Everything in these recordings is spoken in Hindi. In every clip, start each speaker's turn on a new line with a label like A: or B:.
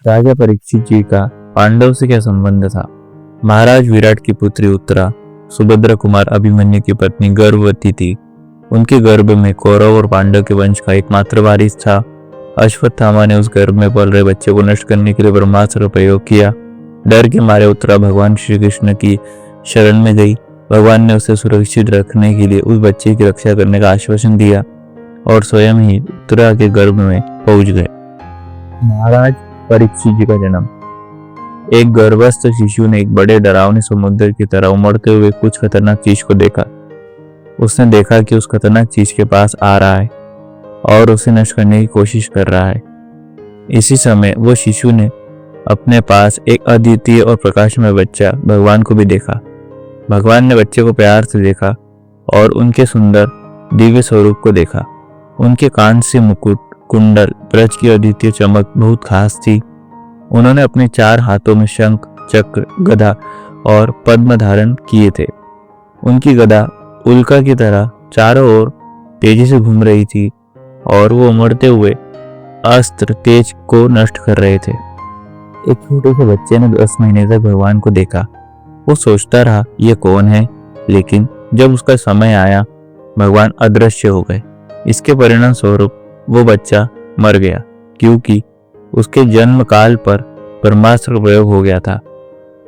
A: राजा परीक्षित जी का पांडव से क्या संबंध था? महाराज विराट की पुत्री उत्तरा, सुभद्रा कुमार अभिमन्यु की पत्नी गर्भवती थी। उनके गर्भ में कौरव और पांडव के वंश का एकमात्र वारिस था। अश्वत्थामा ने उस गर्भ में पल रहे बच्चे को नष्ट करने के लिए ब्रह्मास्त्र का प्रयोग किया। डर के मारे उत्तरा भगवान श्री कृष्ण की शरण में गई। भगवान ने उसे सुरक्षित रखने के लिए उस बच्चे की रक्षा करने का आश्वासन दिया और स्वयं ही उत्तरा के गर्भ में पहुंच गए। महाराज परीक्षित जी का जन्म। एक गर्भस्थ शिशु ने एक बड़े डरावने समुद्र की तरह उमड़ते हुए कुछ खतरनाक चीज को देखा। उसने देखा कि उस खतरनाक चीज के पास आ रहा है और उसे नष्ट करने की कोशिश कर रहा है। इसी समय वो शिशु ने अपने पास एक अद्वितीय और प्रकाशमय बच्चा भगवान को भी देखा। भगवान ने बच्चे को प्यार से देखा और उनके सुंदर दिव्य स्वरूप को देखा। उनके कान से मुकुट, कुंडल, ब्रज की अद्वितीय चमक बहुत खास थी। उन्होंने अपने 4 हाथों में शंख, चक्र, गदा और पद्म धारण किए थे। उनकी गदा उल्का की तरह चारों ओर तेजी से घूम रही थी और वो उमड़ते हुए अस्त्र तेज को नष्ट कर रहे थे। एक छोटे से बच्चे ने 10 महीने तक भगवान को देखा। वो सोचता रहा ये कौन है, लेकिन जब उसका समय आया भगवान अदृश्य हो गए। इसके परिणाम स्वरूप वो बच्चा मर गया, क्योंकि उसके जन्म काल पर ब्रह्मास्त्र का प्रयोग हो गया था।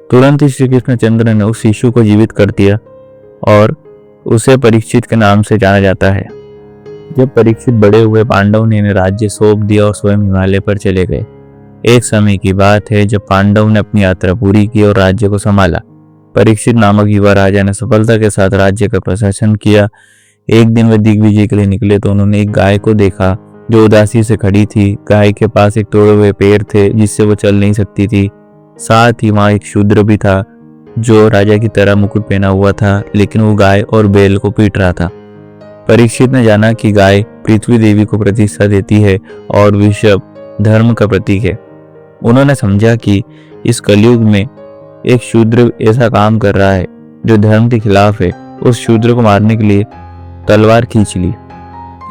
A: तुरंत ही श्री कृष्णचंद्र ने उस शिशु को जीवित कर दिया और उसे परीक्षित के नाम से जाना जाता है। जब परीक्षित बड़े हुए, पांडव ने इन्हें राज्य सौंप दिया और स्वयं हिमालय पर चले गए। एक समय की बात है जब पांडव ने अपनी यात्रा पूरी की और राज्य को संभाला। परीक्षित नामक युवा राजा ने सफलता के साथ राज्य का प्रशासन किया। एक दिन वे दिग्विजय के लिए निकले तो उन्होंने एक गाय को देखा जो उदासी से खड़ी थी। गाय के पास एक तोड़े हुए पैर थे जिससे वो चल नहीं सकती थी। साथ ही वहां एक शूद्र भी था जो राजा की तरह मुकुट पहना हुआ था, लेकिन वो गाय और बैल को पीट रहा था। परीक्षित ने जाना कि गाय पृथ्वी देवी को प्रतिष्ठा देती है और वृषभ धर्म का प्रतीक है। उन्होंने समझा कि इस कलयुग में एक शूद्र ऐसा काम कर रहा है जो धर्म के खिलाफ है। उस शूद्र को मारने के लिए तलवार खींच ली।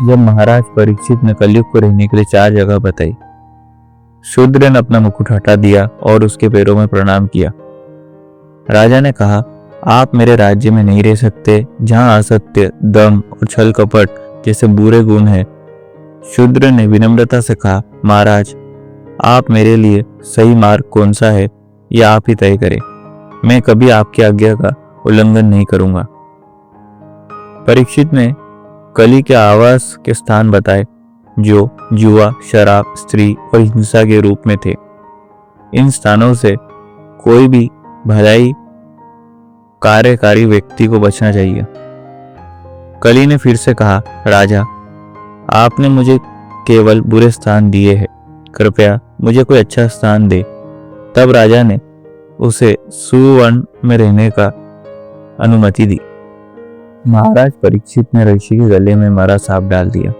A: जब महाराज परीक्षित ने कलयुग को रहने के लिए 4 जगह बताई, शूद्र ने अपना मुकुट हटा दिया और उसके पैरों में प्रणाम किया। राजा ने कहा, आप मेरे राज्य में नहीं रह सकते जहां असत्य, दम और छल कपट जैसे बुरे गुण हैं। शूद्र ने विनम्रता से कहा, महाराज आप मेरे लिए सही मार्ग कौन सा है यह आप ही तय करें। मैं कभी आपकी आज्ञा का उल्लंघन नहीं करूंगा। परीक्षित ने कली के आवास के स्थान बताए जो जुआ, शराब, स्त्री और हिंसा के रूप में थे। इन स्थानों से कोई भी भलाई कार्यकारी व्यक्ति को बचना चाहिए। कली ने फिर से कहा, राजा आपने मुझे केवल बुरे स्थान दिए हैं, कृपया मुझे कोई अच्छा स्थान दे। तब राजा ने उसे सुवन में रहने का अनुमति दी। महाराज परीक्षित ने ऋषि के गले में मरा सांप डाल दिया।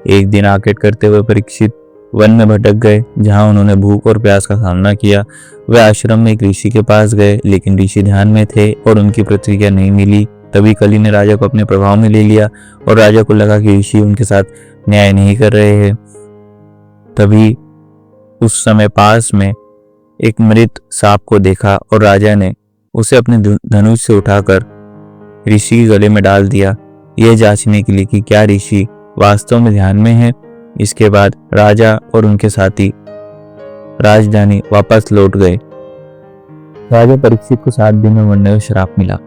A: एक दिन आकेट करते हुए परीक्षित वन में भटक गए जहां उन्होंने भूख और प्यास का सामना किया। वे आश्रम में एक ऋषि के पास गए, लेकिन ऋषि ध्यान में थे और उनकी प्रतिक्रिया नहीं मिली। तभी कली ने राजा को अपने प्रभाव में ले लिया और राजा को लगा कि ऋषि उनके साथ न्याय नहीं कर रहे हैं। तभी उस समय पास में एक मृत सांप को देखा और राजा ने उसे अपने धनुष से उठाकर ऋषि के गले में डाल दिया, यह जांचने के लिए कि क्या ऋषि वास्तव में ध्यान में है। इसके बाद राजा और उनके साथी राजधानी वापस लौट गए। राजा परीक्षित को 7 दिन में मरने का श्राप मिला।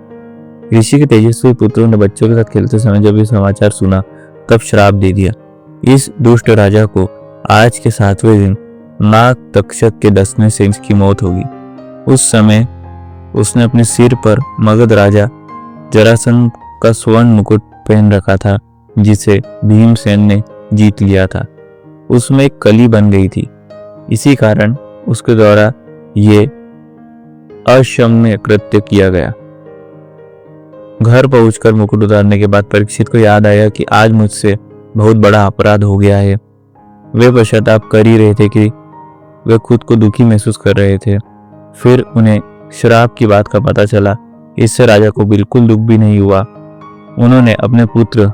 A: ऋषि के तेजस्वी पुत्रों ने बच्चों के साथ खेलते समय जब ये समाचार सुना तब श्राप दे दिया। इस दुष्ट राजा को आज के 7वें दिन नाग तक्षक के डसने से इसकी मौत होगी। उस समय उसने अपने सिर पर मगध राजा जरासंध का स्वर्ण मुकुट पहन रखा था जिसे भीमसेन ने जीत लिया था। उसमें एक कली बन गई थी। इसी कारण उसके द्वारा ये अक्षम्य कृत्य किया गया। घर पहुंचकर मुकुट उतारने के बाद परीक्षित को याद आया कि आज मुझसे बहुत बड़ा अपराध हो गया है। वे पश्चाताप कर ही रहे थे कि वे खुद को दुखी महसूस कर रहे थे। फिर उन्हें श्राप की बात का पता चला। इससे राजा को बिल्कुल दुख भी नहीं हुआ। उन्होंने अपने पुत्र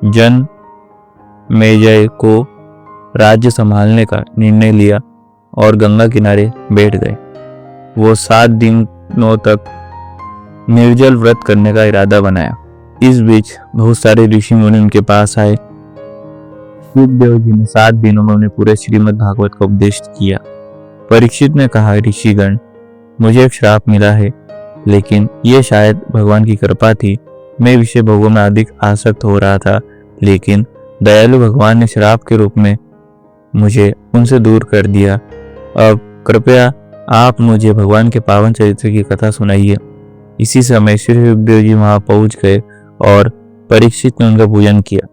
A: जनमेजय को राज्य संभालने का निर्णय लिया और गंगा किनारे बैठ गए। वो 7 दिनों तक निर्जल व्रत करने का इरादा बनाया। इस बीच बहुत सारे ऋषि मुनि उनके पास आए। सुखदेव जी ने 7 दिनों में उन्हें पूरे श्रीमद् भागवत का उपदेश किया। परीक्षित ने कहा, ऋषिगण, मुझे एक श्राप मिला है, लेकिन यह शायद भगवान की कृपा थी। मैं विषय भोगों में अधिक आसक्त हो रहा था, लेकिन दयालु भगवान ने श्राप के रूप में मुझे उनसे दूर कर दिया। अब कृपया आप मुझे भगवान के पावन चरित्र की कथा सुनाइए। इसी समय श्री सुखदेव जी वहां पहुंच गए और परीक्षित ने उनका पूजन किया।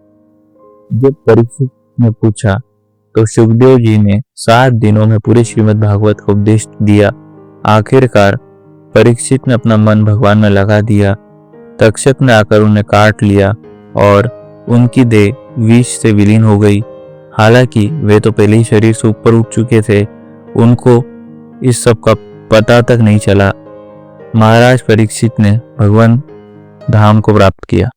A: जब परीक्षित ने पूछा तो सुखदेव जी ने 7 दिनों में पूरे श्रीमद् भागवत का उपदेश दिया। आखिरकार परीक्षित ने अपना मन भगवान में लगा दिया। तक्षक ने आकर उन्हें काट लिया और उनकी देह विष से विलीन हो गई। हालांकि वे तो पहले ही शरीर से ऊपर उठ चुके थे, उनको इस सब का पता तक नहीं चला। महाराज परीक्षित ने भगवान धाम को प्राप्त किया।